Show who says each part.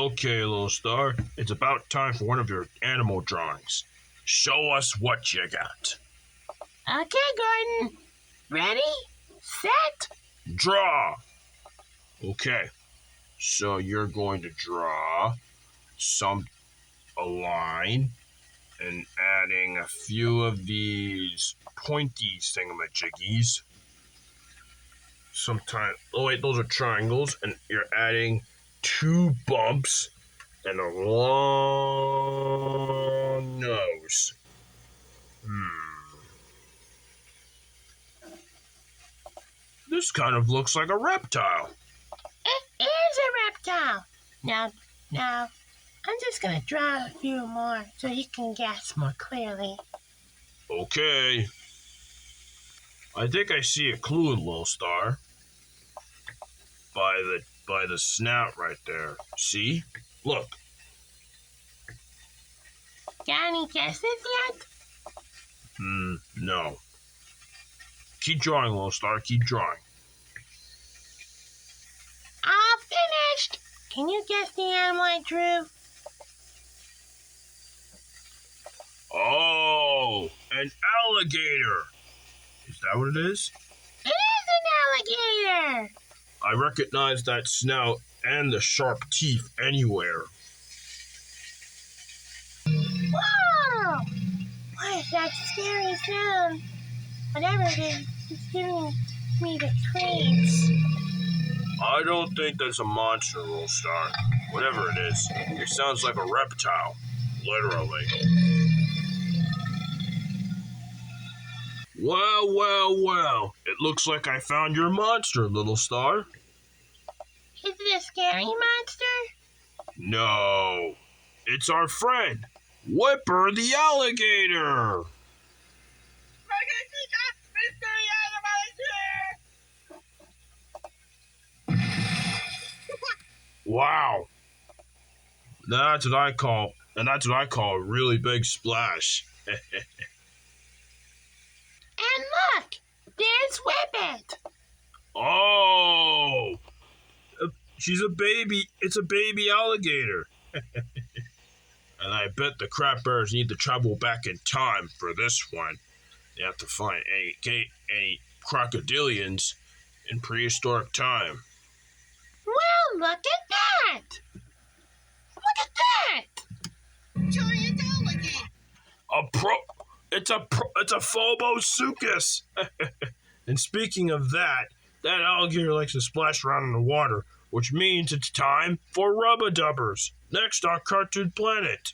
Speaker 1: Okay, Lil Star, it's about time for one of your animal drawings. Show us what you got.
Speaker 2: Okay, Gordon. Ready, set,
Speaker 1: Draw! Okay, so you're going to draw a line and adding a few of these pointy thingamajiggies. Those are triangles, and you're adding 2 bumps and a long nose. This kind of looks like a reptile.
Speaker 2: It is a reptile. Now, I'm just gonna draw a few more so you can guess more clearly.
Speaker 1: Okay. I think I see a clue, Lil Star. By the snout right there. See? Look.
Speaker 2: Got any guesses yet?
Speaker 1: No. Keep drawing, Lil Star. Keep drawing.
Speaker 2: All finished. Can you guess the animal I drew?
Speaker 1: Oh, an alligator. Is that what it is?
Speaker 2: It is an alligator.
Speaker 1: I recognize that snout and the sharp teeth anywhere.
Speaker 2: Whoa! What is that scary sound? Whatever it is, it's giving me the creeps.
Speaker 1: I don't think that's a monster, Lil Star. Whatever it is, it sounds like a reptile. Literally. Well. It looks like I found your monster, Little Star.
Speaker 2: Is it a scary monster?
Speaker 1: No. It's our friend, Whipper the alligator. Wow. That's what I call a really big splash.
Speaker 2: And look, there's Whippet.
Speaker 1: Oh, she's a baby. It's a baby alligator. And I bet the crap bears need to travel back in time for this one. They have to find any crocodilians in prehistoric time.
Speaker 2: Well, look at that. Look at that.
Speaker 3: Giant alligator.
Speaker 1: It's a Phobosuchus. And speaking of that alligator likes to splash around in the water, which means it's time for Rubbadubbers. Next on Cartoon Planet.